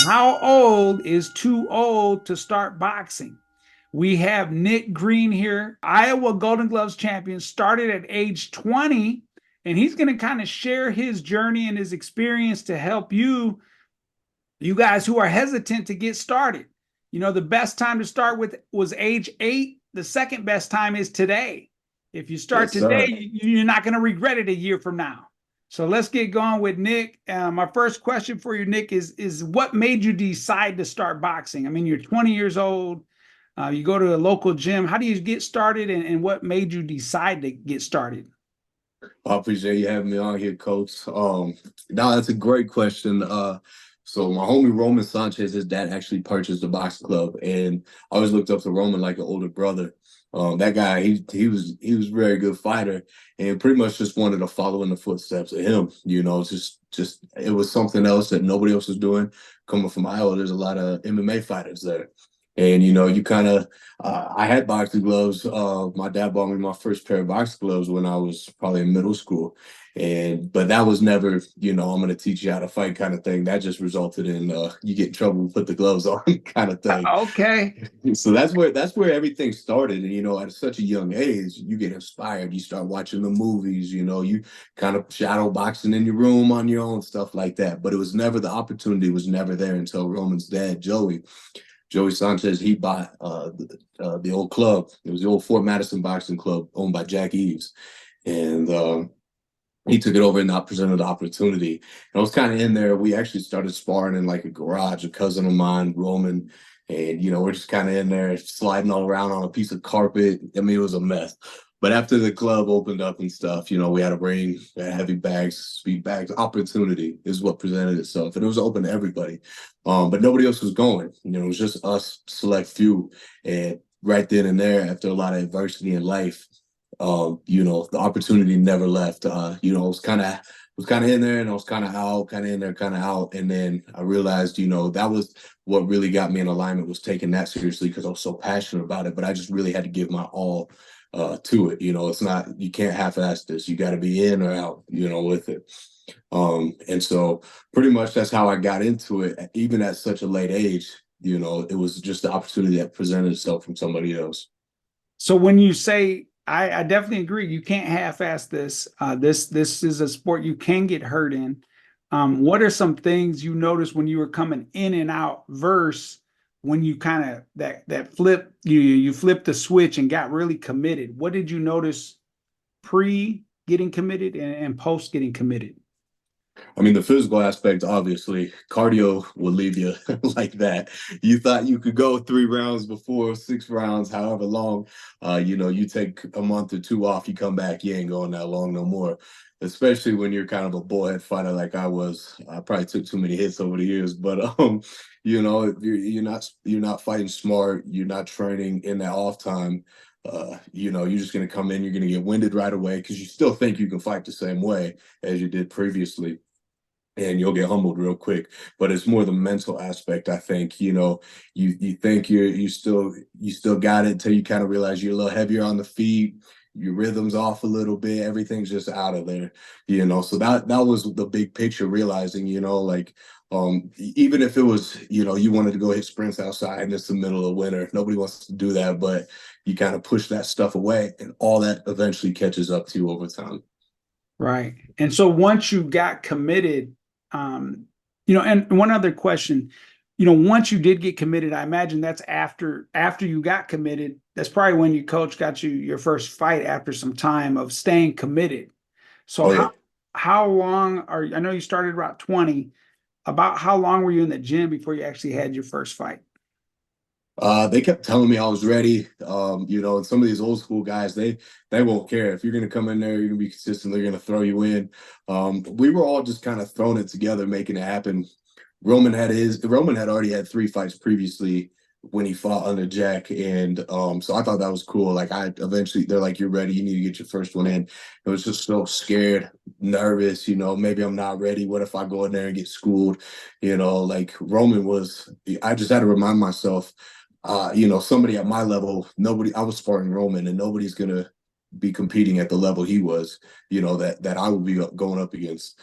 How old is too old to start boxing? We have Nick Green here, Iowa Golden Gloves champion, started at age 20, and he's going to kind of share his journey and his experience to help you guys who are hesitant to get started. You know, the best time to start with was age 8. The second best time is today. If you start Yes, today, sir. you're not going to regret it a year from now. So let's get going with Nick. My first question for you, Nick, is what made you decide to start boxing? I mean, you're 20 years old. You go to a local gym. How do you get started, and what made you decide to get started? I appreciate you having me on here, Coach. Now that's a great question. So my homie Roman Sanchez, his dad actually purchased the boxing club, and I always looked up to Roman like an older brother. That guy, he was a very good fighter, and pretty much just wanted to follow in the footsteps of him. You know, just it was something else that nobody else was doing. Coming from Iowa, there's a lot of MMA fighters there. And you kind of, I had boxing gloves. My dad bought me my first pair of boxing gloves when I was probably in middle school, but that was never, I'm going to teach you how to fight kind of thing. That just resulted in you get in trouble, put the gloves on kind of thing. Okay. So that's where everything started. And at such a young age, you get inspired. You start watching the movies. You kind of shadow boxing in your room on your own, stuff like that. But it was never the opportunity was never there until Roman's dad, Joey Sanchez, he bought the old club. It was the old Fort Madison Boxing Club owned by Jack Eves. And he took it over and not presented the opportunity. And I was kind of in there. We actually started sparring in like a garage, a cousin of mine, Roman. And, we're just kind of in there sliding all around on a piece of carpet. I mean, it was a mess. But after the club opened up and stuff, we had a ring, we had heavy bags, speed bags. Opportunity is what presented itself. And it was open to everybody. But nobody else was going. It was just us, select few. And right then and there, after a lot of adversity in life, the opportunity never left. I was kind of in there and I was kind of out, kind of in there, kind of out. And then I realized, that was what really got me in alignment was taking that seriously because I was so passionate about it. But I just really had to give my all to it. It's not, you can't half-ass this. You got to be in or out, with it. And so pretty much that's how I got into it, even at such a late age. It was just the opportunity that presented itself from somebody else. So when you say, I definitely agree, you can't half-ass this. This is a sport you can get hurt in. What are some things you noticed when you were coming in and out versus when you kind of that flip you flipped the switch and got really committed? What did you notice pre getting committed and post getting committed? I mean, the physical aspect, obviously, cardio will leave you like that. You thought you could go 3 rounds before, 6 rounds, however long. You take a month or two off, you come back, you ain't going that long no more. Especially when you're kind of a bullhead fighter like I was. I probably took too many hits over the years, but you're not fighting smart. You're not training in that off time. You're just going to come in, you're going to get winded right away because you still think you can fight the same way as you did previously and you'll get humbled real quick. But it's more the mental aspect. I think you think you still got it until you kind of realize you're a little heavier on the feet, your rhythm's off a little bit, everything's just out of there. So that was the big picture, realizing like even if it was you wanted to go hit sprints outside and it's the middle of winter, nobody wants to do that, but you kind of push that stuff away and all that eventually catches up to you over time. Right. And so once you got committed, and one other question, once you did get committed, I imagine that's after you got committed, that's probably when your coach got you your first fight after some time of staying committed. So Oh yeah. how long I know you started about 20, about how long were you in the gym before you actually had your first fight? They kept telling me I was ready. And some of these old school guys, they won't care if you're gonna come in there, you're gonna be consistent, they're gonna throw you in. We were all just kind of throwing it together, making it happen. Roman had already had 3 fights previously when he fought under Jack, and so I thought that was cool. Like they're like, you're ready, you need to get your first one in. I was just so scared, nervous. Maybe I'm not ready. What if I go in there and get schooled? Like Roman was. I just had to remind myself somebody at my level, I was sparring Roman and nobody's gonna be competing at the level he was, that I would be going up against.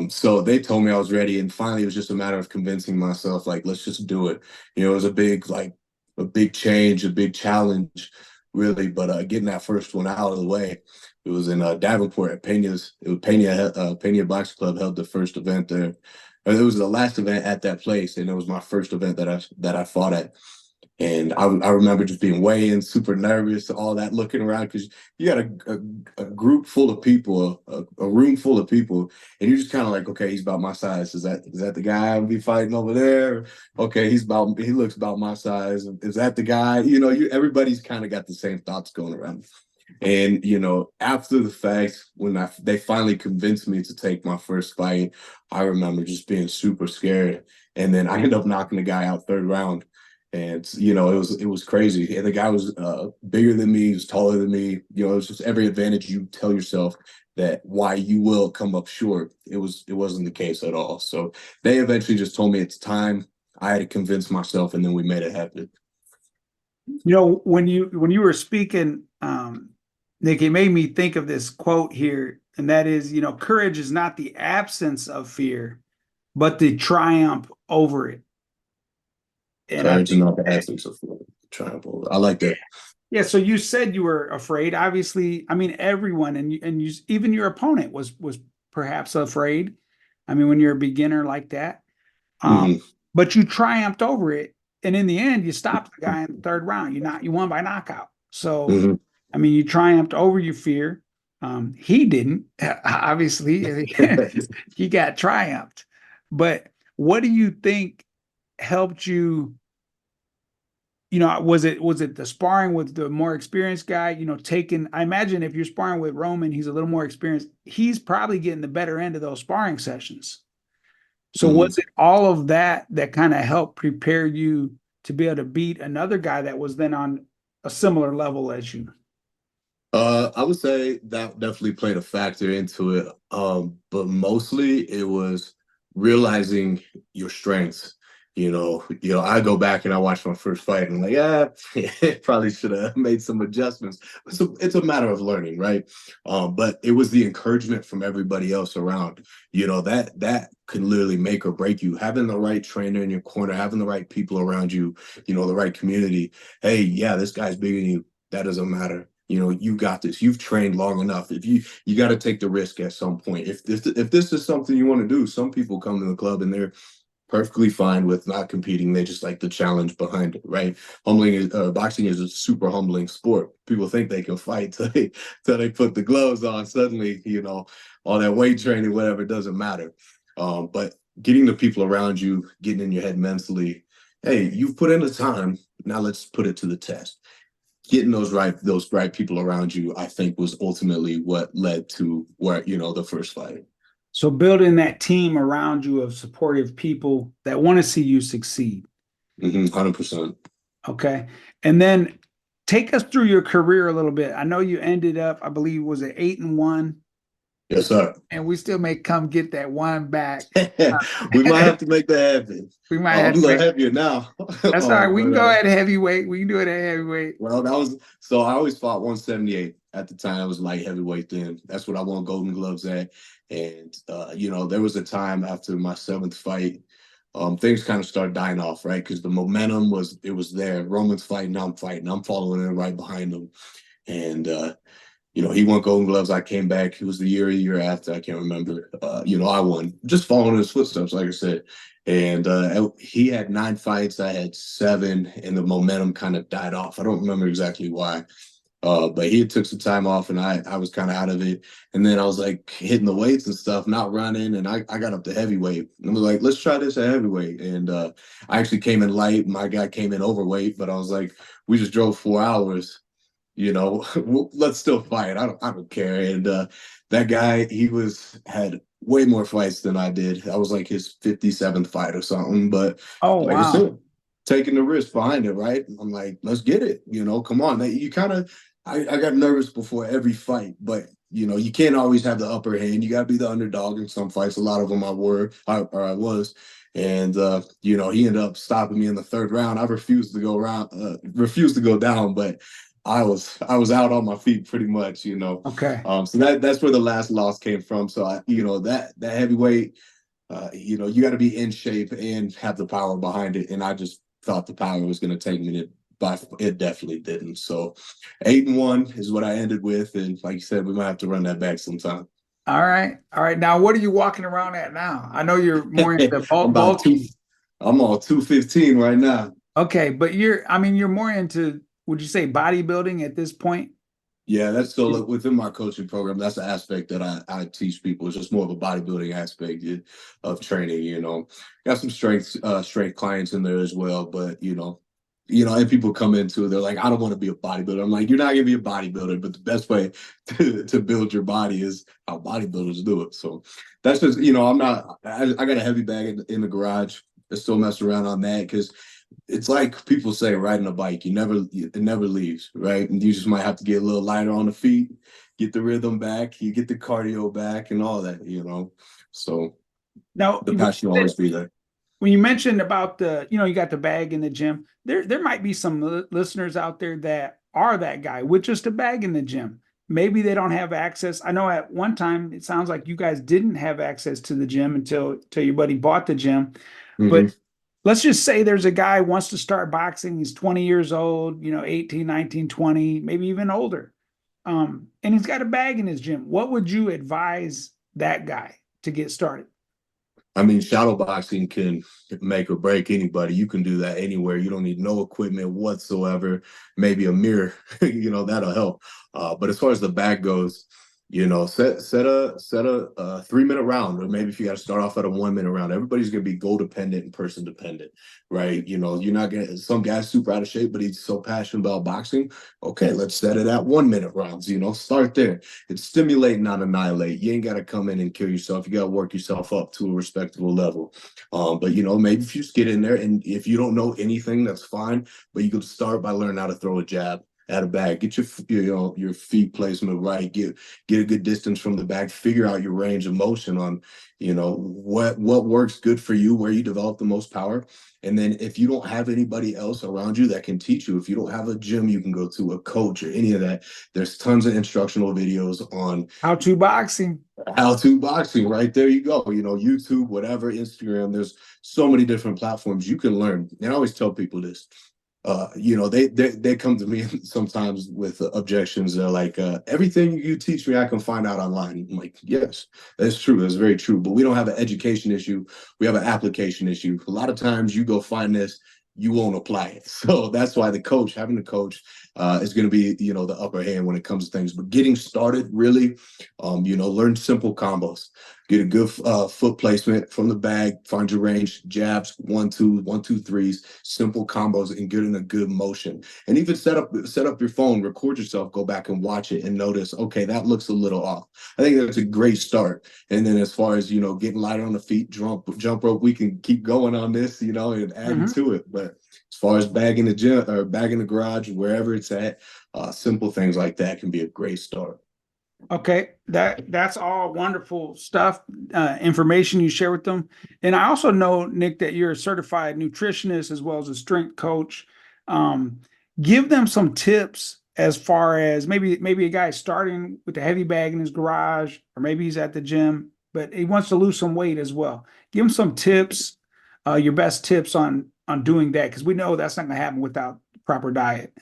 So they told me I was ready, and finally it was just a matter of convincing myself, like, let's just do it. You know, it was a big change, a big challenge, really. But getting that first one out of the way, it was in Davenport at Pena's. It was Pena Boxing Club held the first event there. Or it was the last event at that place, and it was my first event that I fought at. And I remember just being way in, super nervous, all that, looking around because you got a group full of people, a room full of people, and you're just kind of like, okay, he's about my size. Is that the guy I'll be fighting over there? Okay, he looks about my size. Is that the guy? You know, everybody's kind of got the same thoughts going around. And you know, after the fact, when they finally convinced me to take my first fight, I remember just being super scared. And then I ended up knocking the guy out third round. And you know, it was crazy. And the guy was bigger than me, he was taller than me. You know, it was just every advantage you tell yourself that why you will come up short. It wasn't the case at all. So they eventually just told me it's time. I had to convince myself, and then we made it happen. You know, when you were speaking, Nick, it made me think of this quote here, and that is, you know, courage is not the absence of fear, but the triumph over it. And I Courage is think, not the essence of triumph. I like that. yeah. So you said you were afraid. Obviously, I mean, everyone, and you, even your opponent was perhaps afraid. I mean, when you're a beginner like that, Mm-hmm. but you triumphed over it, and in the end, you stopped the guy in the third round. You won by knockout. So, Mm-hmm. I mean, you triumphed over your fear. He didn't, obviously. He got triumphed. But what do you think helped you? You know, was it the sparring with the more experienced guy? You know, taking. I imagine if you're sparring with Roman, he's a little more experienced. He's probably getting the better end of those sparring sessions. So Mm-hmm. was it all of that that kind of helped prepare you to be able to beat another guy that was then on a similar level as you? I would say that definitely played a factor into it. But mostly it was realizing your strengths. I go back and I watch my first fight and I'm like, yeah, probably should have made some adjustments. So it's a matter of learning, right? But it was the encouragement from everybody else around. You know, that could literally make or break you. Having the right trainer in your corner, having the right people around you, you know, the right community. Hey, yeah, this guy's bigger than you. That doesn't matter. You know, you got this. You've trained long enough. If you got to take the risk at some point. If this is something you want to do, some people come to the club and they're perfectly fine with not competing. They just like the challenge behind it, right? Boxing is a super humbling sport. People think they can fight till they put the gloves on. Suddenly, you know, all that weight training, whatever, doesn't matter. But getting the people around you, getting in your head mentally, hey, you've put in the time. Now let's put it to the test. Getting those right people around you, I think, was ultimately what led to where, you know, the first fight. So building that team around you of supportive people that want to see you succeed. 100%. Okay. And then take us through your career a little bit. I know you ended up, I believe, was it 8-1? Yes, sir. And we still may come get that one back. We might have to make that happen. We might I'm have a to little make. heavier now. That's all right. We can But go at heavyweight. We can do it at heavyweight. well, that was so I always fought 178 at the time. I was light heavyweight then. That's what I won Golden Gloves at. And you know, there was a time after my seventh fight, things kind of started dying off, right? Because the momentum was there. Roman's fighting, I'm fighting, I'm following in right behind him. And you know, he won Golden Gloves. I came back. It was the year after. I can't remember. You know, I won, just following his footsteps, like I said. And he had 9 fights. I had 7, and the momentum kind of died off. I don't remember exactly why. But he took some time off, and I was kind of out of it. And then I was like hitting the weights and stuff, not running. And I got up to heavyweight. And I was like, let's try this at heavyweight. And I actually came in light. My guy came in overweight, but I was like, we just drove 4 hours, you know, let's still fight. I don't care. And that guy, had way more fights than I did. I was like his 57th fight or something. But Oh, like I wow. said, taking the risk behind it, right? I'm like, let's get it. You know, come on. You kind of, I got nervous before every fight, but you know, you can't always have the upper hand. You got to be the underdog in some fights. A lot of them I was. And you know, he ended up stopping me in the third round. I refused to go down, but I was out on my feet pretty much, you know. Okay. So that's where the last loss came from. So you know, that heavyweight, you know, you got to be in shape and have the power behind it. And I just thought the power was going to take me to, but it definitely didn't. So 8-1 is what I ended with, and like you said, we might have to run that back sometime. All right. All right. Now, what are you walking around at now? I know you're more into I'm about two. bulking. I'm on 215 right now. Okay, but I mean, you're more into, would you say bodybuilding at this point? Yeah, that's still within my coaching program. That's the aspect that I teach people. It's just more of a bodybuilding aspect of training. You know, got some strength clients in there as well. But and people come into it, they're like, I don't want to be a bodybuilder. I'm like, you're not gonna be a bodybuilder, but the best way to build your body is how bodybuilders do it. So that's just, I'm not. I got a heavy bag in the garage. I still mess around on that because it's like people say riding a bike, it never leaves, right? And you just might have to get a little lighter on the feet, get the rhythm back, you get the cardio back and all that. So Now, the passion will always be there. when you mentioned about you got the bag in the gym, there might be some listeners out there that are that guy with just a bag in the gym. Maybe they don't have access. I know at one time it sounds like you guys didn't have access to the gym until your buddy bought the gym. Mm-hmm. But let's just say there's a guy who wants to start boxing. He's 20 years old, 18, 19, 20, maybe even older. And he's got a bag in his gym. What would you advise that guy to get started? I mean, shadow boxing can make or break anybody. You can do that anywhere. You don't need no equipment whatsoever. Maybe a mirror, that'll help. But as far as the bag goes, set a 3-minute round, or maybe if you got to start off at a 1-minute round. Everybody's gonna be goal dependent and person dependent, right? You're not gonna. Some guy's super out of shape, but he's so passionate about boxing. Okay, let's set it at 1-minute rounds. Start there. It's stimulate, not annihilate. You ain't got to come in and kill yourself. You got to work yourself up to a respectable level. But maybe if you just get in there, and if you don't know anything, that's fine. But you could start by learning how to throw a jab at a bag. Get your feet placement right. Get a good distance from the bag. Figure out your range of motion on what works good for you, where you develop the most power. And then if you don't have anybody else around you that can teach you, if you don't have a gym you can go to, a coach or any of that, there's tons of instructional videos on How to boxing. how to boxing. Right there you go. YouTube, whatever, Instagram. There's so many different platforms you can learn. And I always tell people this. They come to me sometimes with objections. They're like, everything you teach me, I can find out online. I'm like, yes, that's true. That's very true. But we don't have an education issue. We have an application issue. A lot of times you go find this, you won't apply it. So that's why having the coach is going to be, the upper hand when it comes to things. But getting started, really, learn simple combos. Get a good foot placement from the bag, find your range, jabs, 1, 2, 1, 2, 3s, simple combos, and get in a good motion. And even set up your phone, record yourself, go back and watch it and notice, okay, that looks a little off. I think that's a great start. And then as far as, getting lighter on the feet, jump rope, we can keep going on this, and adding to it. But as far as bag in the gym or bag in the garage, wherever it's at, simple things like that can be a great start. Okay, that's all wonderful stuff, information you share with them. And I also know, Nick, that you're a certified nutritionist as well as a strength coach. Give them some tips as far as maybe a guy starting with the heavy bag in his garage, or maybe he's at the gym, but he wants to lose some weight as well. Give him some tips, your best tips on doing that, because we know that's not going to happen without proper diet.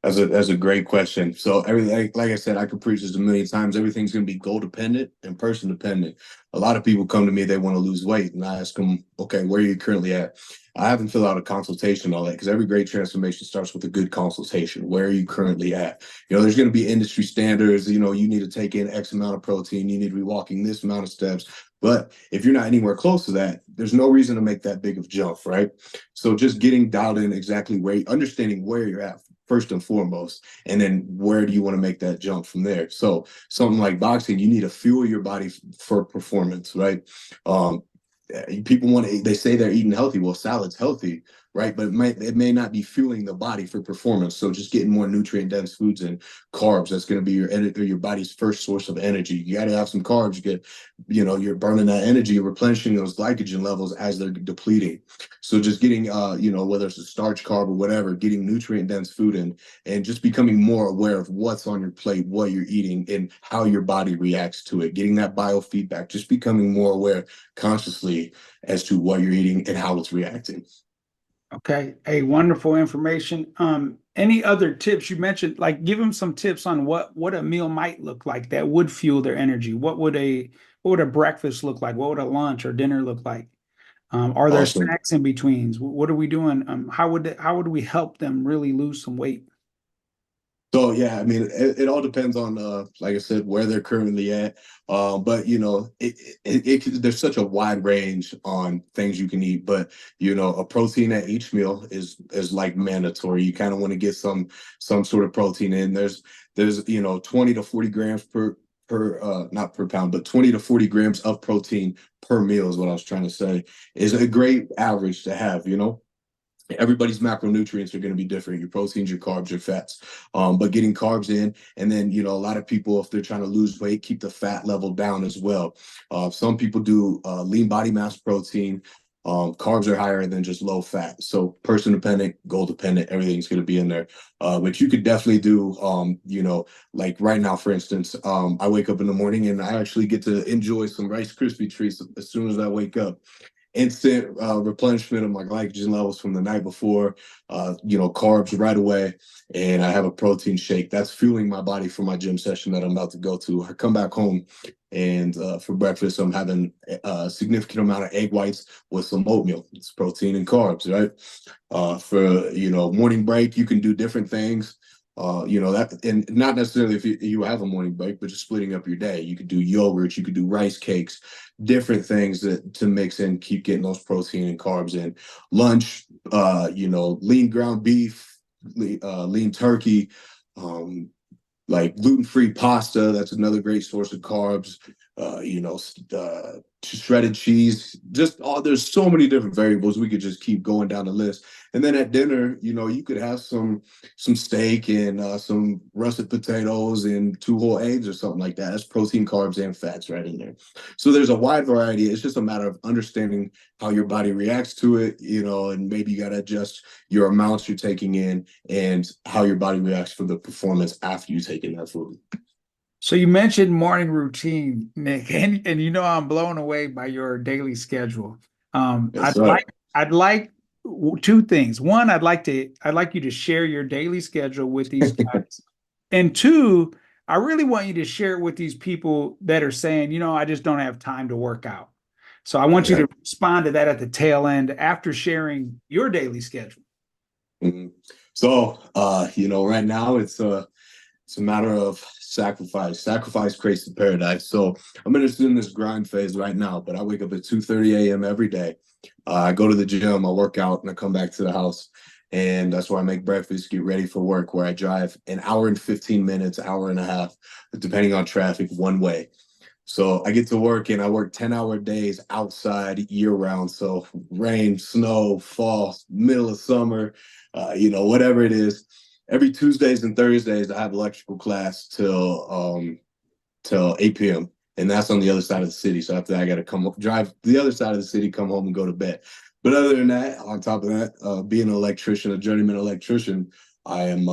That's a great question. So everything, like I said, I could preach this a million times. Everything's going to be goal dependent and person dependent. A lot of people come to me, they want to lose weight, and I ask them, okay, where are you currently at? I haven't filled out a consultation on that, because every great transformation starts with a good consultation. Where are you currently at? There's going to be industry standards. You need to take in X amount of protein. You need to be walking this amount of steps. But if you're not anywhere close to that, there's no reason to make that big of a jump, right? So just getting dialed in exactly understanding where you're at first and foremost, and then where do you want to make that jump from there? So something like boxing, you need to fuel your body for performance, right? People they say they're eating healthy. Well, salad's healthy, right? But it may not be fueling the body for performance. So just getting more nutrient dense foods and carbs, that's going to be your body's first source of energy. You got to have some carbs. You get, you're burning that energy, you're replenishing those glycogen levels as they're depleting. So just getting, whether it's a starch, carb, or whatever, getting nutrient dense food in, and just becoming more aware of what's on your plate, what you're eating, and how your body reacts to it. Getting that biofeedback, just becoming more aware consciously as to what you're eating and how it's reacting. Okay. Hey, wonderful information. Any other tips you mentioned? Like, give them some tips on what a meal might look like that would fuel their energy. What would a breakfast look like? What would a lunch or dinner look like? Are there Awesome. snacks in betweens? What are we doing? How would we help them really lose some weight? So yeah, I mean, it all depends on, like I said, where they're currently at. But there's such a wide range on things you can eat. But a protein at each meal is like mandatory. You kind of want to get some sort of protein in. There's 20 to 40 grams not per pound, but 20 to 40 grams of protein per meal is what I was trying to say. Is a great average to have. Everybody's macronutrients are going to be different, your proteins, your carbs, your fats, but getting carbs in. And then a lot of people, if they're trying to lose weight, keep the fat level down as well. Some people do lean body mass protein. Carbs are higher than just low fat, so person dependent, goal dependent, everything's going to be in there. But you could definitely do like right now, for instance, I wake up in the morning and I actually get to enjoy some Rice Krispie treats as soon as I wake up. Instant replenishment of my glycogen levels from the night before, carbs right away, and I have a protein shake that's fueling my body for my gym session that I'm about to go to. I come back home, and for breakfast I'm having a significant amount of egg whites with some oatmeal. It's protein and carbs, right? For morning break, you can do different things. That, and not necessarily if you have a morning break, but just splitting up your day. You could do yogurt, you could do rice cakes, different things to mix in, keep getting those protein and carbs in. Lunch, lean ground beef, lean turkey, like gluten-free pasta. That's another great source of carbs. Shredded cheese. There's so many different variables. We could just keep going down the list. And then at dinner, you could have some steak and some russet potatoes and 2 whole eggs or something like that. That's protein, carbs, and fats right in there. So there's a wide variety. It's just a matter of understanding how your body reacts to it, and maybe you got to adjust your amounts you're taking in and how your body reacts for the performance after you take in that food. So you mentioned morning routine, Nick, and I'm blown away by your daily schedule. Yes, sir. I'd like 2 things. One, I'd like you to share your daily schedule with these guys. And 2, I really want you to share it with these people that are saying, I just don't have time to work out. So I want you Okay. to respond to that at the tail end after sharing your daily schedule. Mm-hmm. So, right now it's a matter of sacrifice. Sacrifice creates the paradise. So I'm in this grind phase right now, but I wake up at 2:30 a.m. every day. I go to the gym, I work out, and I come back to the house. And that's where I make breakfast, get ready for work, where I drive an hour and 15 minutes, hour and a half, depending on traffic, one way. So I get to work and I work 10-hour days outside year round. So rain, snow, fall, middle of summer, whatever it is. Every Tuesdays and Thursdays, I have electrical class till 8 p.m. And that's on the other side of the city. So after that, I got to drive the other side of the city, come home and go to bed. But other than that, on top of that, being an electrician, a journeyman electrician, I am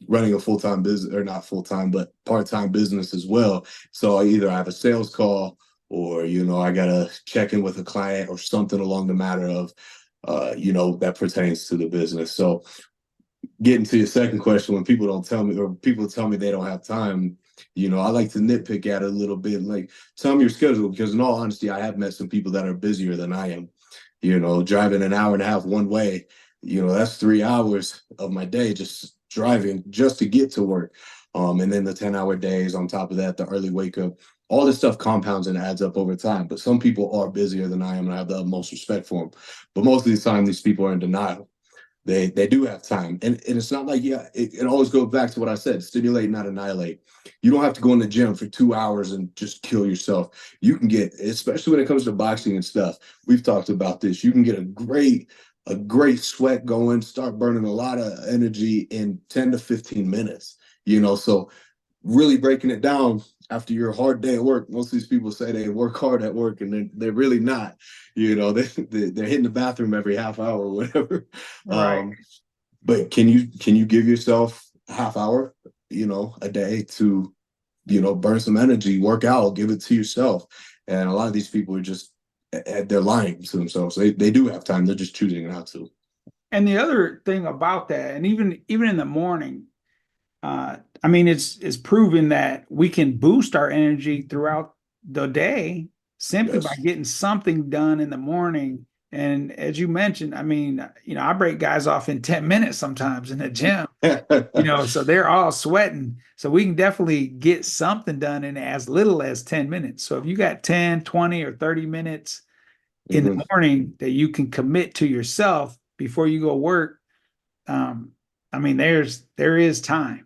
running a full-time business, or not full-time, but part-time business as well. So I have a sales call, or, I got to check in with a client or something along the matter of, that pertains to the business. So getting to your second question, when people don't tell me, or people tell me they don't have time, I like to nitpick at it a little bit, like, tell me your schedule, because in all honesty, I have met some people that are busier than I am. Driving an hour and a half one way, that's 3 hours of my day just driving just to get to work. And then the 10-hour days on top of that, the early wake up, all this stuff compounds and adds up over time. But some people are busier than I am, and I have the utmost respect for them. But most of the time, these people are in denial. They do have time. And it's not like, it always goes back to what I said, stimulate, not annihilate. You don't have to go in the gym for 2 hours and just kill yourself. You can get, especially when it comes to boxing and stuff, we've talked about this, you can get a great a great sweat going, start burning a lot of energy in 10 to 15 minutes, so really breaking it down after your hard day at work. Most of these people say they work hard at work, and they're really not. They're hitting the bathroom every half hour or whatever. Right. But can you give yourself a half hour, a day to, burn some energy, work out, give it to yourself? And a lot of these people are just they're lying to themselves. They do have time. They're just choosing not to. And the other thing about that, and even in the morning, I mean, it's proven that we can boost our energy throughout the day simply by Yes. getting something done in the morning. And as you mentioned, I mean, I break guys off in 10 minutes sometimes in the gym, so they're all sweating. So we can definitely get something done in as little as 10 minutes. So if you got 10, 20, or 30 minutes in the Mhm. morning that you can commit to yourself before you go work, I mean, there is time.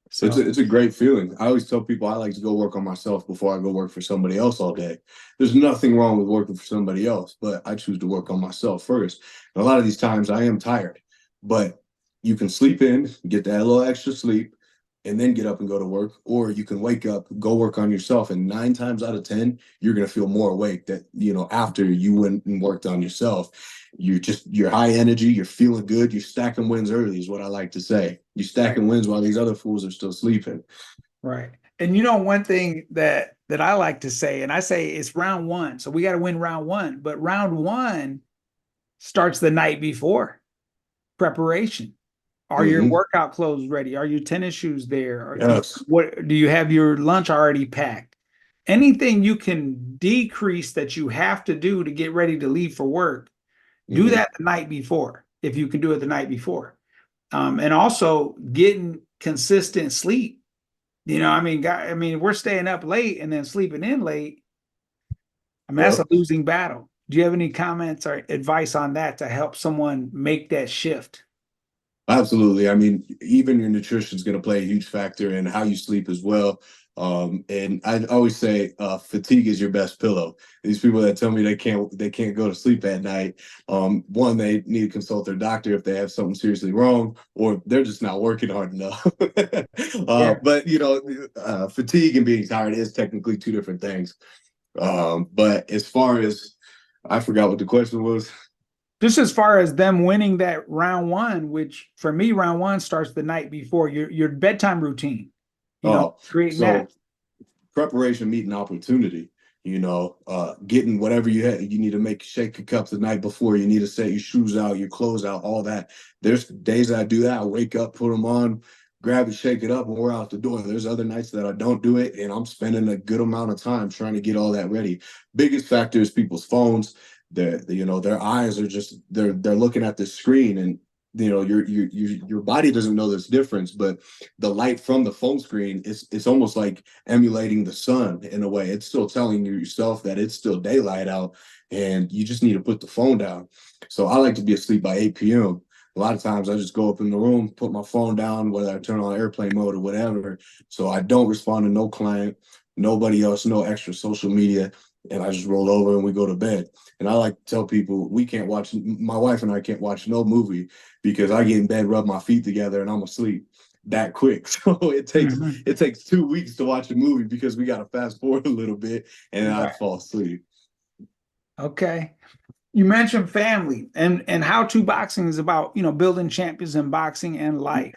It's So a, it's a great feeling. I always tell people I like to go work on myself before I go work for somebody else all day. There's nothing wrong with working for somebody else, but I choose to work on myself first. And a lot of these times I am tired, but you can sleep in, get that little extra sleep, and then get up and go to work. Or you can wake up, go work on yourself, and 9 times out of 10, you're gonna feel more awake that after you went and worked on yourself. You're high energy, you're feeling good, you're stacking wins early, is what I like to say. You're right, stacking wins while these other fools are still sleeping. right. And one thing that I like to say, and I say it's round one. So we got to win round one, but round one starts the night before preparation. Are your Mm-hmm. workout clothes ready? Are your tennis shoes there? Or Yes. what do you have your lunch already packed? Anything you can decrease that you have to do to get ready to leave for work, do Mm-hmm. that the night before, if you can do it the night before. And also getting consistent sleep. I mean, we're staying up late and then sleeping in late. I mean, that's a Yep. losing battle. Do you have any comments or advice on that to help someone make that shift? Absolutely. I mean, even your nutrition is going to play a huge factor in how you sleep as well. And I always say, fatigue is your best pillow. These people that tell me they can't go to sleep at night, one, they need to consult their doctor if they have something seriously wrong, or they're just not working hard enough. Yeah. But fatigue and being tired is technically two different things. But as far as I forgot what the question was. Just as far as them winning that round one, which for me, round one starts the night before your bedtime routine, Oh, creating that. so preparation meeting opportunity. Getting whatever you need to make, shake your cups the night before. You need to set your shoes out, your clothes out, all that. There's days I do that. I wake up, put them on, grab it, shake it up, and we're out the door. There's other nights that I don't do it, and I'm spending a good amount of time trying to get all that ready. Biggest factor is people's phones. Their eyes are just they're looking at the screen, and your body doesn't know this difference, but the light from the phone screen it's almost like emulating the sun in a way. It's still telling you yourself that it's still daylight out, and you just need to put the phone down. So I like to be asleep by 8 p.m. A lot of times I just go up in the room, put my phone down, whether I turn on airplane mode or whatever, so I don't respond to no client, nobody else, no extra social media, and I just roll over and we go to bed. And I like to tell people my wife and I can't watch no movie because I get in bed, rub my feet together, and I'm asleep that quick. So it takes Mhm. it takes 2 weeks to watch a movie because we got to fast forward a little bit, and Right. I'd fall asleep. Okay. You mentioned family and how to boxing is about, building champions in boxing and life.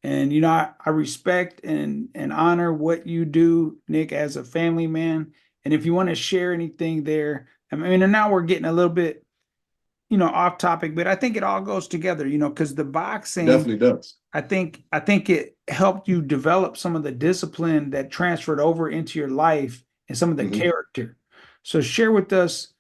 And, I respect and honor what you do, Nick, as a family man. And if you want to share anything there, I mean, and now we're getting a little bit, off topic, but I think it all goes together, because the It boxing, definitely does. I think it helped you develop some of the discipline that transferred over into your life and some of the Hmm. character. So share with us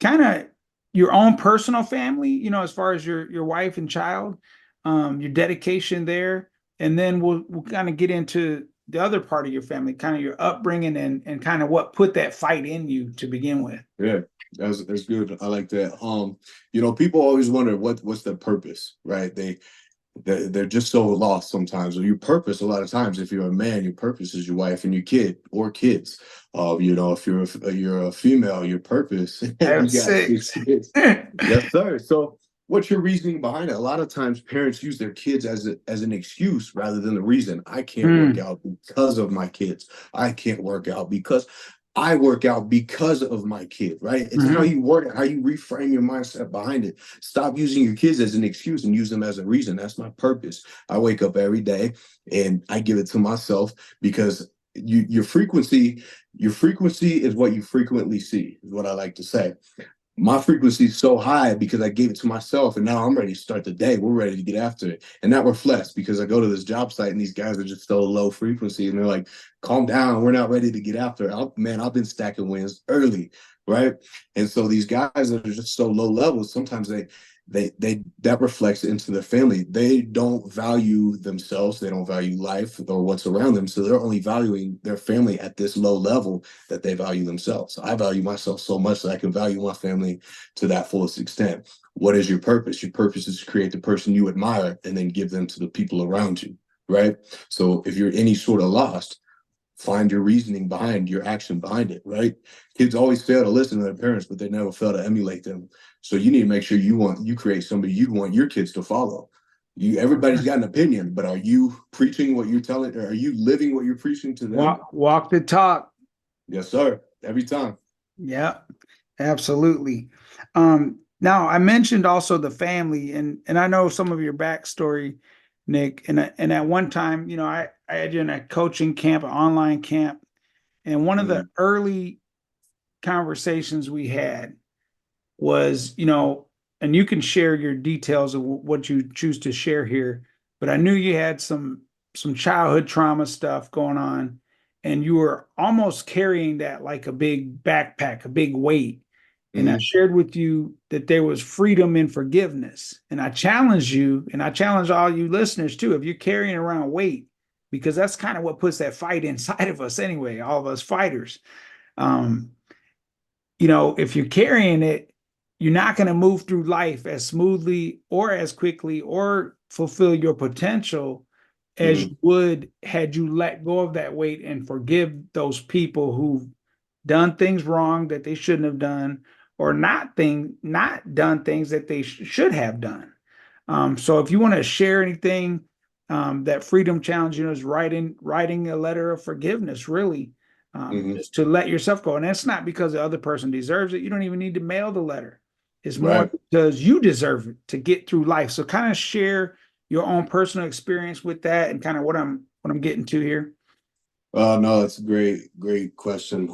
kind of your own personal family, as far as your wife and child, your dedication there, and then we'll kind of get into the other part of your family, kind of your upbringing and kind of what put that fight in you to begin with. Yeah, that's good. I like that. People always wonder what's their purpose, right? They're just so lost sometimes. Your purpose, a lot of times, if you're a man, your purpose is your wife and your kid or kids. If you're a female, your purpose, I you have got six six. kids. Yes, sir. So what's your reasoning behind it? A lot of times parents use their kids as an excuse rather than the reason. I can't work Mm, out because of my kids. I can't work out because I work out because of my kid, right? It's how mhm. you work, how you reframe your mindset behind it. Stop using your kids as an excuse and use them as a reason. That's my purpose. I wake up every day and I give it to myself because your frequency is what you frequently see, is what I like to say. My frequency is so high because I gave it to myself, and now I'm ready to start the day. We're ready to get after it. And that reflects because I go to this job site and these guys are just so low frequency and they're like, calm down, we're not ready to get after it. Man, I've been stacking wins early, right? And so these guys that are just so low levels, sometimes they that reflects into their family. They don't value themselves, they don't value life or what's around them. So they're only valuing their family at this low level that they value themselves. I value myself so much that I can value my family to that fullest extent. What is your purpose? Your purpose is to create the person you admire and then give them to the people around you, right? So if you're any sort of lost, find your reasoning behind your action behind it, right? Kids always fail to listen to their parents, but they never fail to emulate them. So you need to make sure you create somebody you want your kids to follow. Everybody's got an opinion, but are you preaching what you're telling, or are you living what you're preaching to them? Walk the talk. Yes, sir. Every time. Yeah, absolutely. Now I mentioned also the family, and I know some of your backstory, Nick. And at one time, I had you in a coaching camp, an online camp, and one of the Mm, early conversations we had was, and you can share your details of what you choose to share here, but I knew you had some childhood trauma stuff going on, and you were almost carrying that like a big backpack, a big weight. And I mm, shared with you that there was freedom in forgiveness. And I challenge you, and I challenge all you listeners too, if you're carrying around weight, because that's kind of what puts that fight inside of us anyway, all of us fighters. Um, if you're carrying it, you're not going to move through life as smoothly or as quickly or fulfill your potential as mm, you would had you let go of that weight and forgive those people who've done things wrong that they shouldn't have done, or not done things that they should have done. So if you want to share anything, that freedom challenge, is writing a letter of forgiveness, really, mm. just to let yourself go. And that's not because the other person deserves it. You don't even need to mail the letter. It's more Right. because you deserve it to get through life. So kind of share your own personal experience with that and kind of what I'm getting to here. No, that's a great question.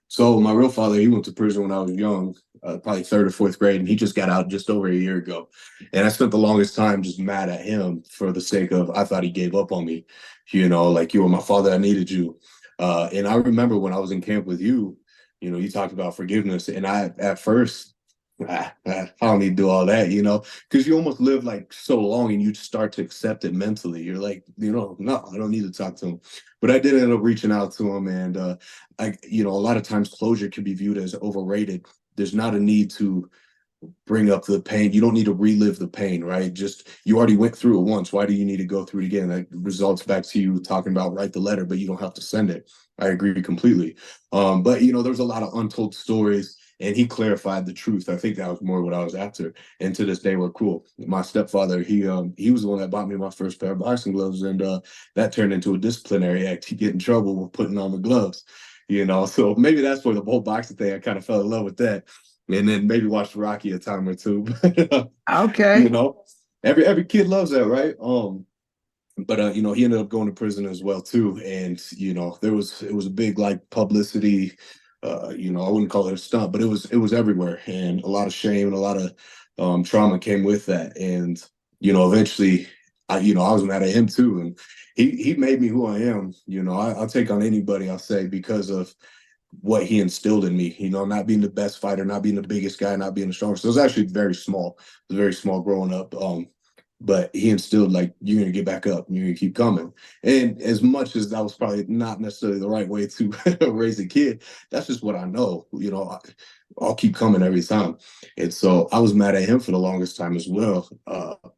So my real father, he went to prison when I was young, probably third or fourth grade, and he just got out just over a year ago. And I spent the longest time just mad at him for the sake of I thought he gave up on me, like you were my father, I needed you. And I remember when I was in camp with you, you talked about forgiveness, and I at first. I don't need to do all that, because you almost live like so long and you start to accept it mentally. You're like, no, I don't need to talk to him. But I did end up reaching out to him, and a lot of times closure can be viewed as overrated. There's not a need to bring up the pain. You don't need to relive the pain, right? Just you already went through it once. Why do you need to go through it again? That results back to you talking about write the letter, but you don't have to send it. I agree completely. But there's a lot of untold stories, and he clarified the truth. I think that was more what I was after. And to this day, we're cool. My stepfather, he was the one that bought me my first pair of boxing gloves, and that turned into a disciplinary act. He get in trouble with putting on the gloves. So maybe that's where the whole boxing thing, I kind of fell in love with that, and then maybe watch Rocky a time or two. But you Okay. know, every kid loves that, right? But he ended up going to prison as well too, and it was a big like publicity. I wouldn't call it a stunt, but it was everywhere, and a lot of shame and a lot of trauma came with that. And eventually, I was mad at him too, and he made me who I am. I'll take on anybody, I'll say, because of what he instilled in me, not being the best fighter, not being the biggest guy, not being the strongest. So it was actually very small. It was very small growing up. But he instilled like you're gonna get back up, and you're gonna keep coming. And as much as that was probably not necessarily the right way to raise a kid, that's just what I know. I'll keep coming every time. And so I was mad at him for the longest time as well.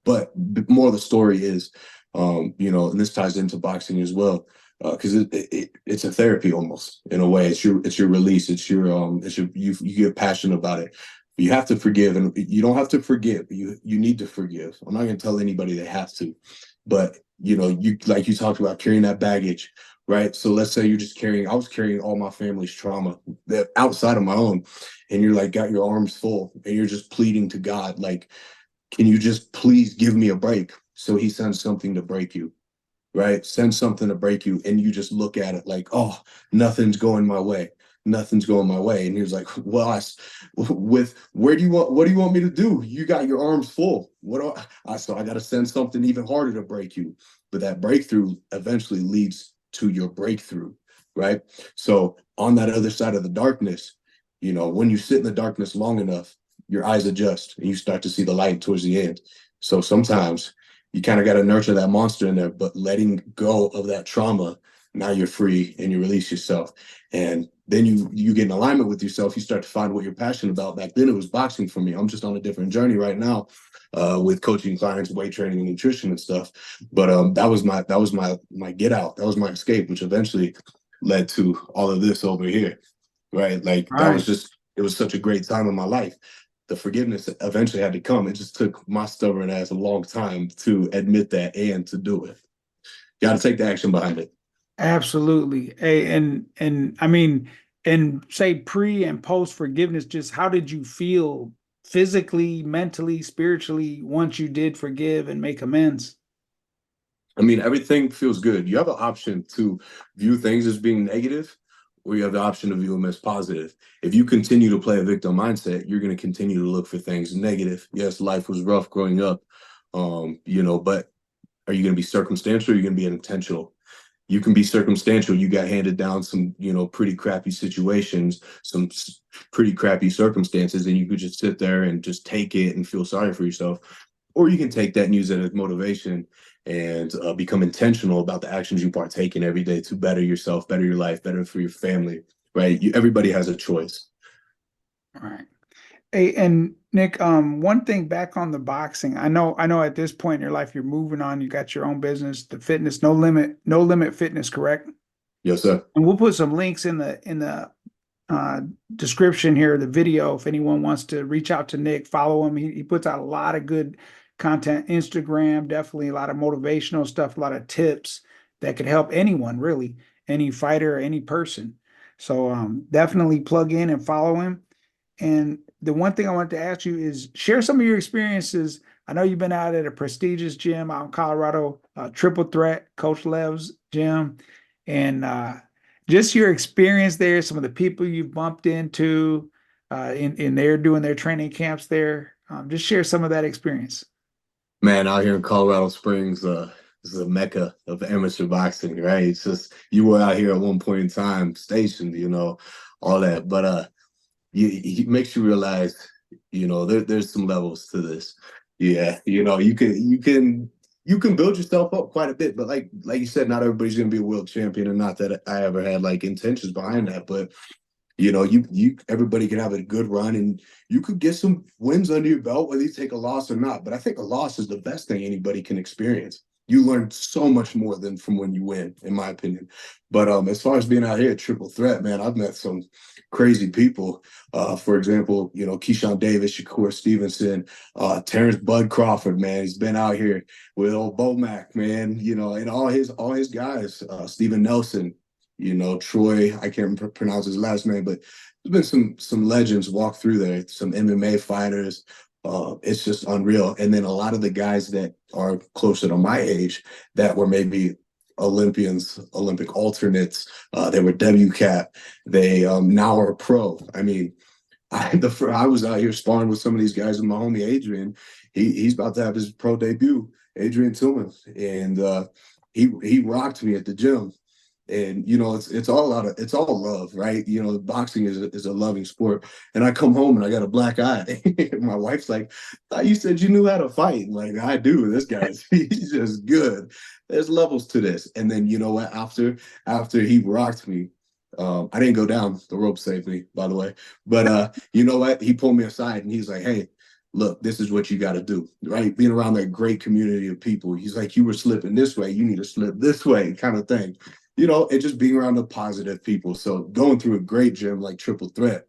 But more of the story is, and this ties into boxing as well, because it's a therapy almost in a way. It's your release. It's your you get passionate about it. You have to forgive, and you don't have to forgive. You need to forgive. I'm not going to tell anybody they have to, but you like you talked about carrying that baggage, right? So let's say you're just carrying. I was carrying all my family's trauma that outside of my own, and you're like got your arms full, and you're just pleading to God, like, can you just please give me a break? So He sends something to break you, right? Send something to break you, and you just look at it like, oh, nothing's going my way. Nothing's going my way. And he was like, well, with what do you want me to do? You got your arms full. So I got to send something even harder to break you. But that breakthrough eventually leads to your breakthrough, right? So on that other side of the darkness, when you sit in the darkness long enough, your eyes adjust and you start to see the light towards the end. So sometimes you kind of got to nurture that monster in there, but letting go of that trauma, now you're free and you release yourself. And then you get in alignment with yourself. You start to find what you're passionate about. Back then it was boxing for me. I'm just on a different journey right now, with coaching clients, weight training, and nutrition and stuff. But that was my get out. That was my escape, which eventually led to all of this over here. Right. Like Right. it was such a great time in my life. The forgiveness eventually had to come. It just took my stubborn ass a long time to admit that and to do it. Got to take the action behind it. Absolutely. Hey, and I mean, and say pre and post forgiveness, just how did you feel physically, mentally, spiritually once you did forgive and make amends? I mean, everything feels good. You have an option to view things as being negative, or you have the option to view them as positive. If you continue to play a victim mindset, you're going to continue to look for things negative. Yes, life was rough growing up, but are you going to be circumstantial or are you going to be intentional? You can be circumstantial. You got handed down some, pretty crappy situations, some pretty crappy circumstances, and you could just sit there and just take it and feel sorry for yourself. Or you can take that and use it as motivation and become intentional about the actions you partake in every day to better yourself, better your life, better for your family, right? Everybody has a choice. All right. Hey, and Nick, one thing back on the boxing. I know at this point in your life you're moving on, you got your own business, the fitness, no limit fitness, correct? Yes, sir. And we'll put some links in the uh, description here, the video, if anyone wants to reach out to Nick, follow him. He puts out a lot of good content, Instagram, definitely a lot of motivational stuff, a lot of tips that could help anyone, really, any fighter, or any person. So definitely plug in and follow him. And the one thing I wanted to ask you is share some of your experiences. I know you've been out at a prestigious gym out in Colorado, Triple Threat, Coach Lev's gym, and just your experience there, some of the people you've bumped into in there doing their training camps there. Just share some of that experience. Man, out here in Colorado Springs, is a mecca of amateur boxing, right? It's just you were out here at one point in time stationed, all that. But it makes you realize, there's some levels to this. Yeah, you can build yourself up quite a bit, but like you said, not everybody's gonna be a world champion, and not that I ever had like intentions behind that, but you everybody can have a good run and you could get some wins under your belt, whether you take a loss or not. But I think a loss is the best thing anybody can experience. You learn so much more than from when you win, in my opinion. But as far as being out here at Triple Threat, man, I've met some crazy people. For example, Keyshawn Davis, Shakur Stevenson, Terrence Bud Crawford, man, he's been out here with old Bomac, man, and all his guys, Steven Nelson, Troy, I can't pronounce his last name, but there's been some legends walk through there, some MMA fighters. It's just unreal. And then a lot of the guys that are closer to my age that were maybe Olympians, Olympic alternates, they were WCAP. They now are pro. I mean, I was out here sparring with some of these guys, and my homie Adrian, he's about to have his pro debut, Adrian Tillman, and he rocked me at the gym. And it's all love, right? Boxing is a loving sport. And I come home and I got a black eye. My wife's like, "Thought you said you knew how to fight." I'm like, I do. This guy's he's just good. There's levels to this. And then you know what? After he rocked me, I didn't go down. The rope saved me, by the way. But you know what? He pulled me aside and he's like, "Hey, look, this is what you got to do, right? Being around that great community of people." He's like, "You were slipping this way. You need to slip this way," kind of thing. And just being around the positive people. So going through a great gym like Triple Threat,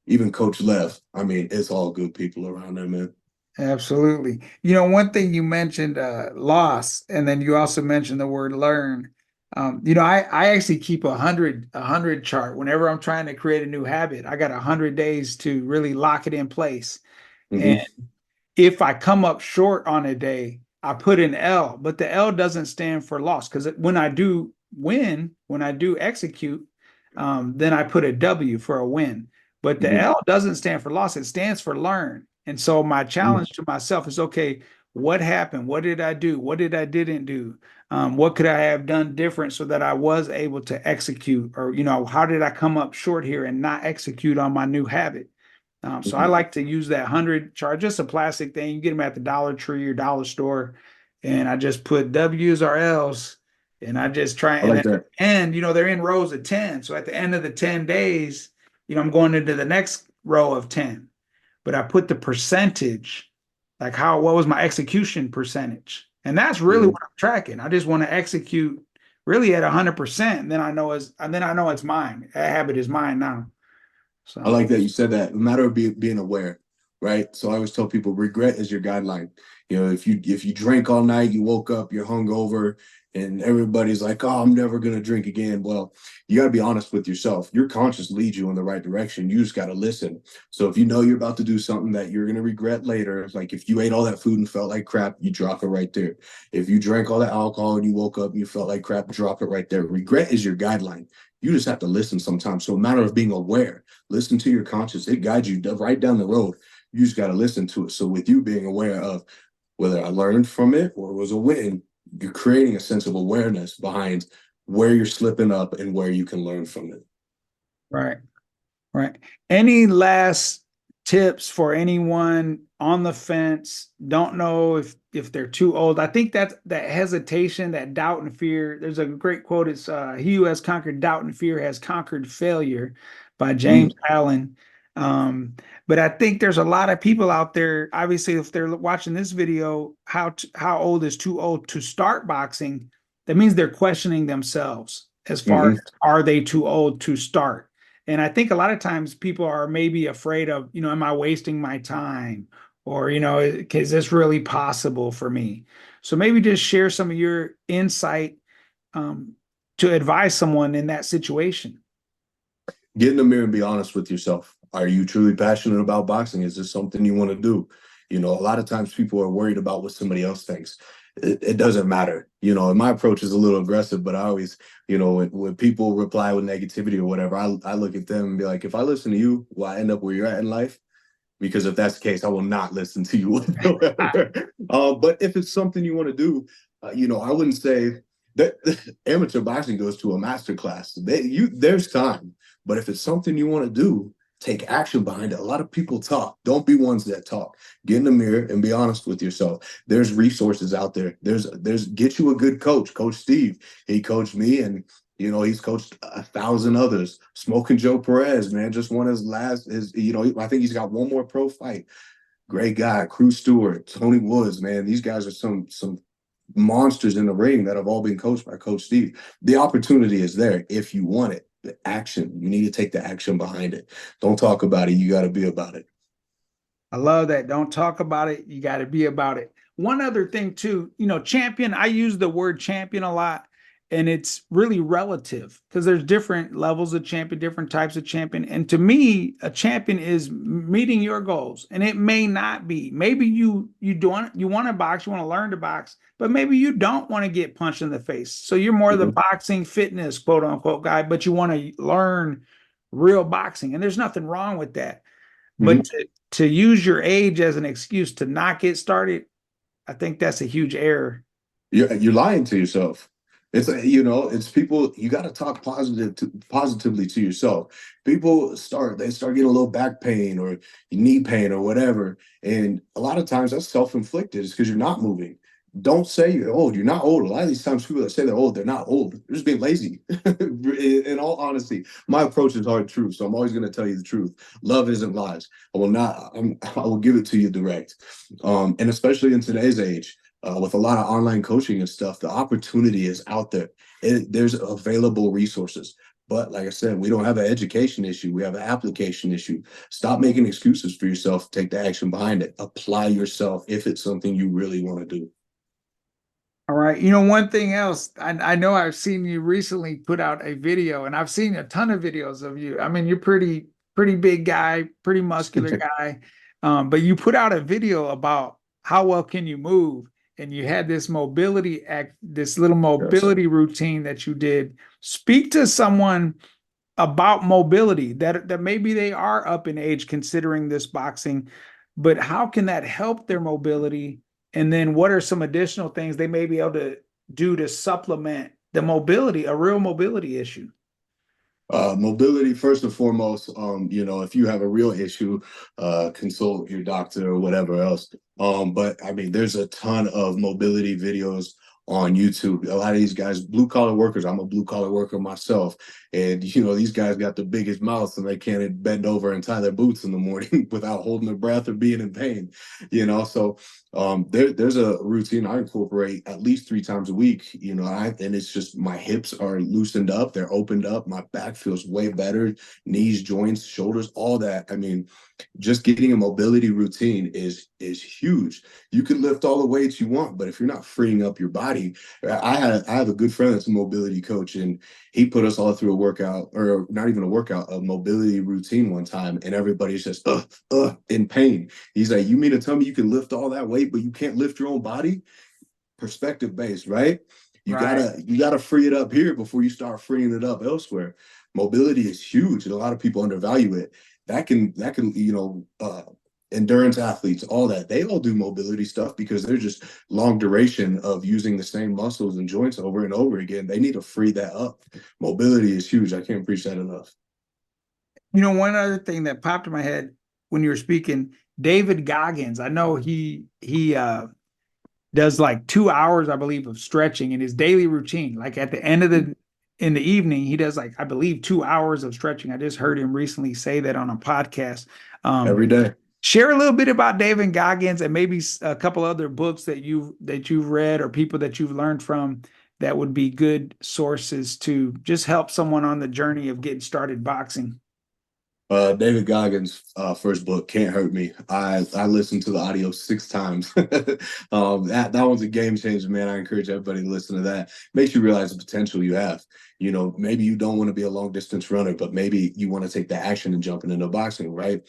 even Coach Lev. I mean, it's all good people around there, man. Absolutely. You know, one thing you mentioned, loss, and then you also mentioned the word learn. You know, I actually keep a hundred chart whenever I'm trying to create a new habit. I got 100 days to really lock it in place. And Hmm. if I come up short on a day, I put an L, but the L doesn't stand for loss because when I do win, when I do execute, then I put a W for a win. But the Hmm. L doesn't stand for loss, it stands for learn. And so my challenge to myself is okay, what happened? What did I do? What did I didn't do? What could I have done different so that I was able to execute? Or, you know, how did I come up short here and not execute on my new habit? So I Hmm. like to use that 100 chart, just a plastic thing. You get them at the Dollar Tree or dollar store. And I just put W's or L's. And I just try, I and like then that. you know, they're in rows of 10. So at the end of the 10 days, you know, I'm going into the next row of 10. But I put the percentage, like what was my execution percentage? And that's really Mhm. what I'm tracking. I just want to execute really at 100%. And then I know it's mine. That habit is mine now. I So like that you said that. The matter of being aware, right? So I always tell people regret is your guideline. You know, if you drank all night, you woke up, you're hungover, and everybody's like, "Oh, I'm never gonna drink again." Well, you got to be honest with yourself. Your conscience leads you in the right direction. You just got to listen. So if you know you're about to do something that you're gonna regret later, like if you ate all that food and felt like crap, you drop it right there. If you drank all that alcohol and you woke up and you felt like crap, drop it right there. Regret is your guideline. You just have to listen sometimes. So a matter of being aware. Listen to your conscience. It guides you right down the road. You just got to listen to it. So with you being aware of whether I learned from it or it was a win, you're creating a sense of awareness behind where you're slipping up and where you can learn from it. right. Right. Any last tips for anyone on the fence? Don't know if they're too old. I think that hesitation, that doubt and fear. There's a great quote. It's "He who has conquered doubt and fear has conquered failure," by James Mm, Allen. Um, but I think there's a lot of people out there. Obviously, if they're watching this video, how old is too old to start boxing? That means they're questioning themselves as far mhm. as are they too old to start? And I think a lot of times people are maybe afraid of, you know, am I wasting my time? Or, you know, is this really possible for me? So maybe just share some of your insight um, to advise someone in that situation. Get in the mirror and be honest with yourself. Are you truly passionate about boxing? Is this something you want to do? You know, a lot of times people are worried about what somebody else thinks. It doesn't matter. You know, and my approach is a little aggressive, but I always, you know, when people reply with negativity or whatever, I look at them and be like, if I listen to you, will I end up where you're at in life? Because if that's the case, I will not listen to you whatsoever. But if it's something you want to do, you know, I wouldn't say that amateur boxing goes to a master class. There's time, but if it's something you want to do, take action behind it. A lot of people talk. Don't be ones that talk. Get in the mirror and be honest with yourself. There's resources out there. There's get you a good coach. Coach Steve, he coached me, and you know, he's coached 1,000 others. Smoking Joe Perez, man, just won you know, I think he's got one more pro fight. Great guy. Cruz Stewart, Tony Woods, man. These guys are some monsters in the ring that have all been coached by Coach Steve. The opportunity is there if you want it. The action, you need to take the action behind it. Don't talk about it. You got to be about it. I love that. Don't talk about it. You got to be about it. One other thing, too, you know, champion, I use the word champion a lot, and it's really relative because there's different levels of champion, different types of champion. And to me, a champion is meeting your goals. And it may not be. Maybe you want to box, you want to learn to box, but maybe you don't want to get punched in the face. So you're more the Mhm. boxing fitness, quote unquote, guy, but you want to learn real boxing. And there's nothing wrong with that. But Mhm. to use your age as an excuse to not get started, I think that's a huge error. You're lying to yourself. It's you know, it's people. You got to talk positively to yourself. They start getting a little back pain or knee pain or whatever, and a lot of times that's self inflicted. It's because you're not moving. Don't say you're old. You're not old. A lot of these times, people that say they're old, they're not old. They're just being lazy. In all honesty, my approach is hard truth, so I'm always going to tell you the truth. Love isn't lies. I will not. I will give it to you direct. And especially in today's age with a lot of online coaching and stuff, the opportunity is out there. There's available resources, But like I said, we don't have an education issue. We have an application issue. Stop making excuses for yourself. Take the action behind it. Apply yourself if it's something you really want to do. All right. One thing else, I know I've seen you recently put out a video, and I've seen a ton of videos of you. I mean, you're pretty big guy, pretty muscular guy. But you put out a video about how well can you move, and you had this this little Yes. mobility routine that you did. Speak to someone about mobility that maybe they are up in age considering this boxing, but how can that help their mobility? And then what are some additional things they may be able to do to supplement the mobility, a real mobility issue? Mobility, first and foremost, if you have a real issue, consult your doctor or whatever else. But I mean, there's a ton of mobility videos on YouTube. A lot of these guys, blue collar workers, I'm a blue collar worker myself. And, these guys got the biggest mouths and they can't bend over and tie their boots in the morning without holding their breath or being in pain, So there's a routine I incorporate at least 3 times a week, and it's just my hips are loosened up, they're opened up, my back feels way better, knees, joints, shoulders, all that. I mean, just getting a mobility routine is huge. You can lift all the weights you want, but if you're not freeing up your body, I have a good friend that's a mobility coach, and he put us all through a workout, or not even a workout, a mobility routine one time, and everybody's just in pain. He's like, you mean to tell me you can lift all that weight, but you can't lift your own body? Perspective based, right? You gotta free it up here before you start freeing it up elsewhere. Mobility is huge, and a lot of people undervalue it. That can endurance athletes, all that, they all do mobility stuff because they're just long duration of using the same muscles and joints over and over again. They need to free that up. Mobility is huge. I can't preach that enough. One other thing that popped in my head when you were speaking, David Goggins. I know he does like 2 hours, I believe, of stretching in his daily routine. Like at the end of in the evening, he does like, I believe, 2 hours of stretching. I just heard him recently say that on a podcast. Every day. Share a little bit about David Goggins and maybe a couple other books that you've read or people that you've learned from that would be good sources to just help someone on the journey of getting started boxing. David Goggins' first book, Can't Hurt Me. I listened to the audio 6 times. That one's a game changer, man. I encourage everybody to listen to that. Makes you realize the potential you have. Maybe you don't want to be a long distance runner, but maybe you want to take the action and jumping into boxing, right?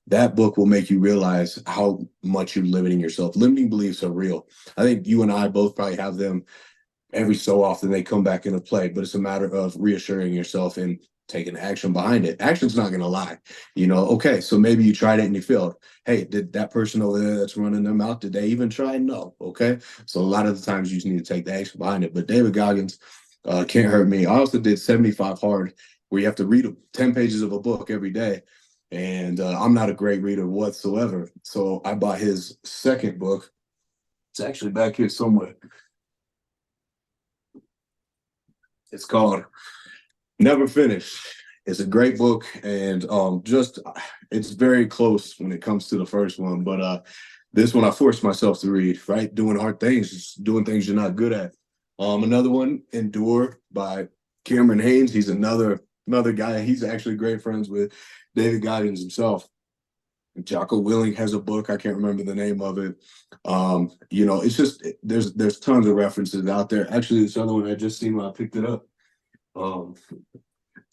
That book will make you realize how much you're limiting yourself. Limiting beliefs are real. I think you and I both probably have them every so often. They come back into play, but it's a matter of reassuring yourself and taking action behind it. Action's not going to lie. Okay, so maybe you tried it and you failed. Hey, did that person over there that's running their mouth, did they even try? No. Okay. So a lot of the times you just need to take the action behind it. But David Goggins, Can't Hurt Me. I also did 75 Hard, where you have to read 10 pages of a book every day. And I'm not a great reader whatsoever. So I bought his second book. It's actually back here somewhere. It's called Never Finish. It's a great book, and it's very close when it comes to the first one. But this one I forced myself to read, right? Doing hard things, just doing things you're not good at. Another one, Endure by Cameron Haynes. He's another guy. He's actually great friends with David Goggins himself. Jocko Willing has a book. I can't remember the name of it. It's just there's tons of references out there. Actually, this other one I just seen when I picked it up.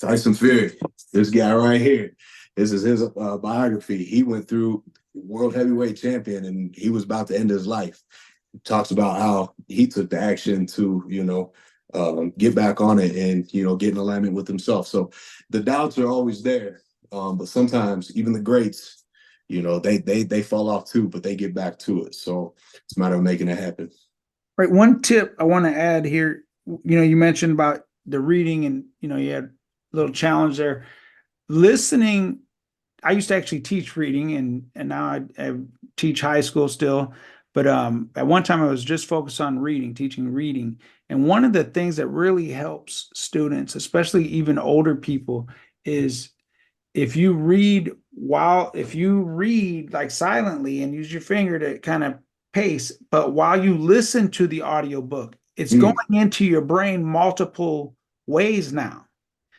Tyson Fury, this guy right here. This is his biography. He went through world heavyweight champion, and he was about to end his life. He talks about how he took the action to get back on it and get in alignment with himself. So the doubts are always there, but sometimes even the greats, they fall off too, but they get back to it. So it's a matter of making it happen. Right. One tip I want to add here, you mentioned about the reading and, you had a little challenge there. Listening, I used to actually teach reading and now I teach high school still. But at one time I was just focused on teaching reading. And one of the things that really helps students, especially even older people, is if you read like silently and use your finger to kind of pace, but while you listen to the audiobook, it's going into your brain multiple ways now.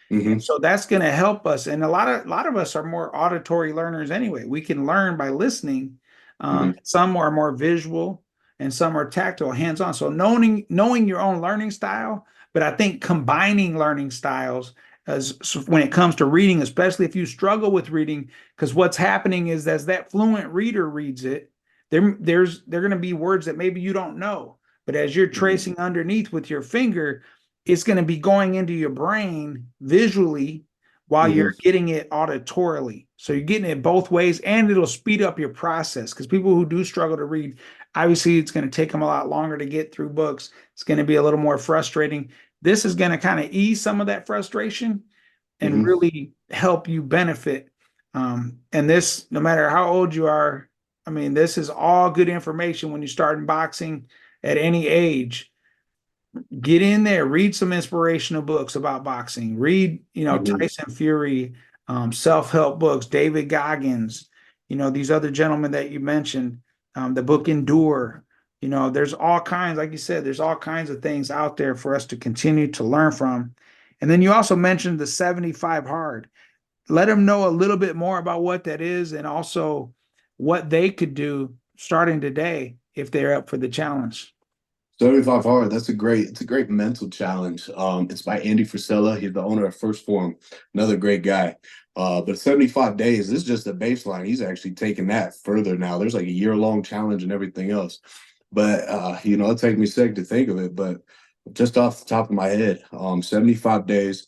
Hmm. So that's going to help us. And a lot of us are more auditory learners anyway. We can learn by listening. Hmm. Some are more visual and some are tactile, hands-on. So knowing your own learning style, but I think combining learning styles as when it comes to reading, especially if you struggle with reading, because what's happening is as that fluent reader reads it, they're going to be words that maybe you don't know. But as you're Hmm. tracing underneath with your finger, it's going to be going into your brain visually while Hmm. you're getting it auditorily. So you're getting it both ways, and it'll speed up your process. Because people who do struggle to read, obviously, it's going to take them a lot longer to get through books. It's going to be a little more frustrating. This is going to kind of ease some of that frustration and Hmm. really help you benefit. And this, no matter how old you are, I mean, this is all good information when you start in boxing at any age. Get in there, read some inspirational books about boxing. Read, Hmm. Tyson Fury, self-help books, David Goggins, these other gentlemen that you mentioned, the book Endure. There's all kinds, like you said, there's all kinds of things out there for us to continue to learn from. And then you also mentioned the 75 hard. Let them know a little bit more about what that is and also what they could do starting today if they're up for the challenge. 75 hard. It's a great mental challenge. It's by Andy Frisella. He's the owner of First Form, another great guy. But 75 days, this is just a baseline. He's actually taken that further now. There's like a year-long challenge and everything else. But it'll take me a sec to think of it, but just off the top of my head, 75 days.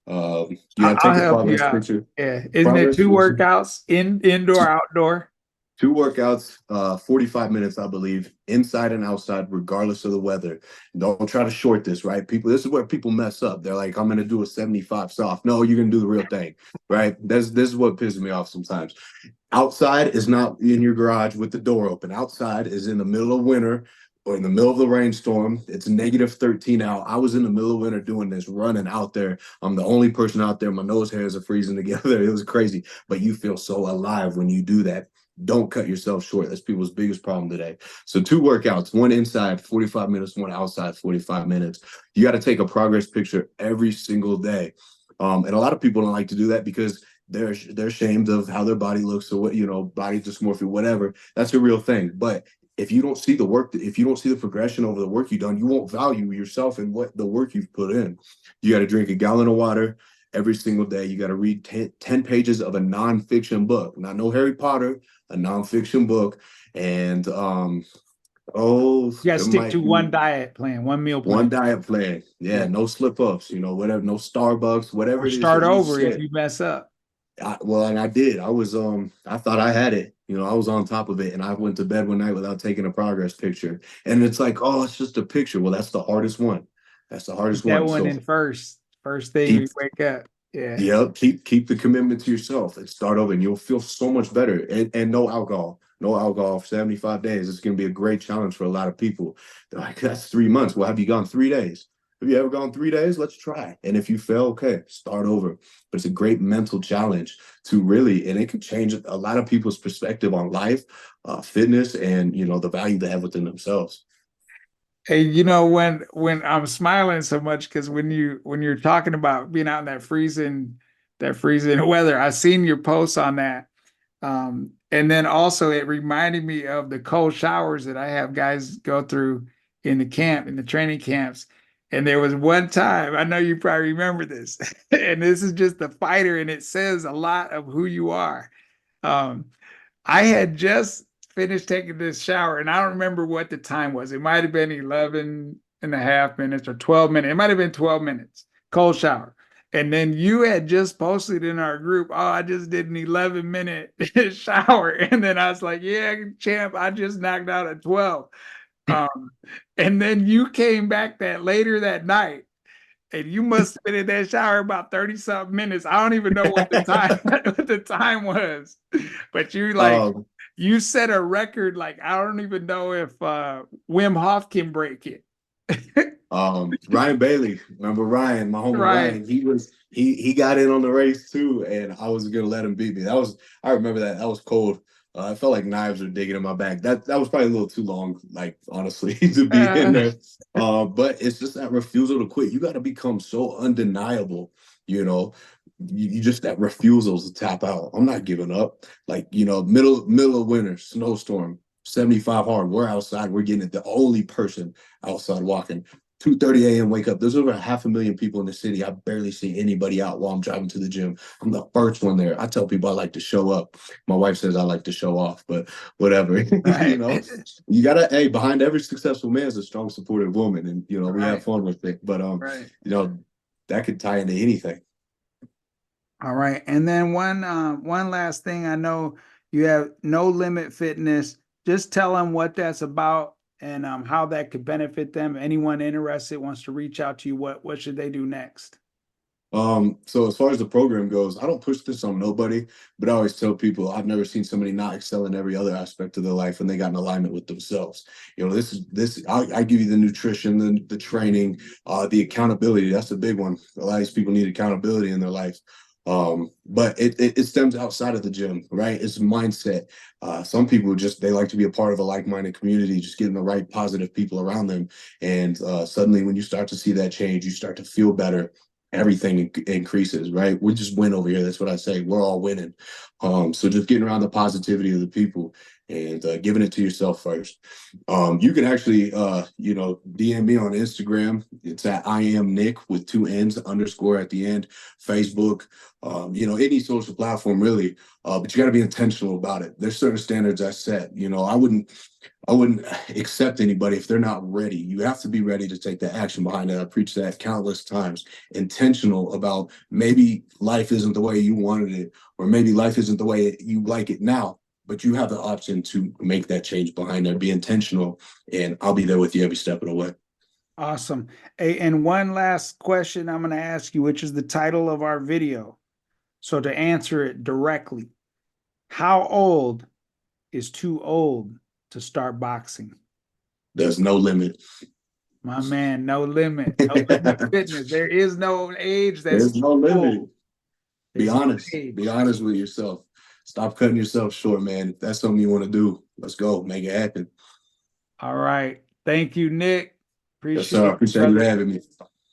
You gotta I'll take a help you progress out. picture. Yeah. Isn't it Progress two picture. workouts indoor, outdoor? Two workouts, 45 minutes, I believe, inside and outside, regardless of the weather. Don't try to short this, right? People, this is where people mess up. They're like, I'm gonna do a 75 soft. No, you're gonna do the real thing, right? This is what pisses me off sometimes. Outside is not in your garage with the door open. Outside is in the middle of winter or in the middle of the rainstorm. It's negative 13 out. I was in the middle of winter doing this, running out there. I'm the only person out there. My nose hairs are freezing together. It was crazy, but you feel so alive when you do that. Don't cut yourself short. That's people's biggest problem today. So two workouts, one inside 45 minutes, one outside 45 minutes. You got to take a progress picture every single day. And a lot of people don't like to do that because they're ashamed of how their body looks or what, body dysmorphia, whatever. That's a real thing. But if you don't see the work, if you don't see the progression over the work you've done, you won't value yourself and what the work you've put in. You got to drink a gallon of water every single day. You got to read 10 pages of a nonfiction book, not no Harry Potter, a nonfiction book. And You got to there stick to might one be diet plan, one meal one plan. diet plan. Yeah, Yeah. no slip ups, whatever, no Starbucks, whatever Or it is start that you over if said. you mess up. Well, and I did. I thought I had it. I was on top of it, and I went to bed one night without taking a progress picture. And it's like, oh, it's just a picture. Well, that's the hardest one. That's the hardest Keep that one. one So in first thing keep you wake up. Yeah. Yep, keep the commitment to yourself and start over, and you'll feel so much better. And no alcohol, no alcohol for 75 days. It's going to be a great challenge for a lot of people. They're like, that's 3 months. Well, have you gone 3 days? Have you ever gone 3 days? Let's try. And if you fail, okay, start over. But it's a great mental challenge to really, and it can change a lot of people's perspective on life, fitness, and the value they have within themselves. Hey, when I'm smiling so much because when you're talking about being out in that freezing weather, I seen your posts on that. And then also it reminded me of the cold showers that I have guys go through in the training camps. And there was one time, I know you probably remember this, and this is just the fighter, and it says a lot of who you are. Um, I had just finished taking this shower, and I don't remember what the time was. It might have been 11 and a half minutes or 12 minutes. It might have been 12 minutes, cold shower. And then you had just posted in our group, oh, I just did an 11-minute shower. And then I was like, yeah, champ, I just knocked out at 12. Um, and then you came back that later that night, and you must have been in that shower about 30 something minutes. I don't even know what the time what the time was. But um, you set a record like I don't even know if Wim Hof can break it. Ryan Bailey, remember Ryan, my homie Right. Ryan, he got in on the race too, and I was gonna let him beat me. I remember that was cold. I felt like knives were digging in my back. That was probably a little too long, like honestly, to be in Uh, there. But it's just that refusal to quit. You got to become so undeniable You know, you just that refusal to tap out. I'm not giving up. Like, middle of winter, snowstorm, 75 hard. We're outside. We're getting it. The only person outside walking. 2:30 a.m. wake up. There's over 500,000 people in the city. I barely see anybody out while I'm driving to the gym. I'm the first one there. I tell people I like to show up. My wife says I like to show off, but whatever. Right. You gotta, hey, behind every successful man is a strong, supportive woman, and we have Right. fun with it. But Right. that could tie into anything. All right. And then one last thing. I know you have No Limit Fitness. Just tell them what that's about and how that could benefit them. Anyone interested wants to reach out to you, what should they do next? So as far as the program goes, I don't push this on nobody, but I always tell people I've never seen somebody not excel in every other aspect of their life when they got in alignment with themselves. I give you the nutrition, the training, the accountability. That's a big one. A lot of these people need accountability in their life. But it stems outside of the gym, right? It's mindset. Some people they like to be a part of a like-minded community, just getting the right positive people around them. And suddenly when you start to see that change, you start to feel better. Everything increases, right? We just win over here. That's what I say. We're all winning. So just getting around the positivity of the people and giving it to yourself first. You can actually, DM me on Instagram. It's at I am Nick with 2 N's _, at the end. Facebook, any social platform really. But you got to be intentional about it. There's certain standards I set. I wouldn't accept anybody if they're not ready. You have to be ready to take the action behind it. I preach that countless times. Intentional about maybe life isn't the way you wanted it, or maybe life isn't the way you like it now, but you have the option to make that change behind it. Be intentional, and I'll be there with you every step of the way. Awesome. Hey, and one last question I'm going to ask you, which is the title of our video. So to answer it directly, how old is too old to start boxing? There's no limit. My man, no limit. No limit fitness. There is no age that's There's no limit. old. Be There's no honest. age. Be honest with yourself. Stop cutting yourself short, man. If that's something you want to do, let's go. Make it happen. All right. Thank you, Nick. Yes, Appreciate sir. it, Appreciate you brother. having me.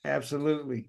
Absolutely.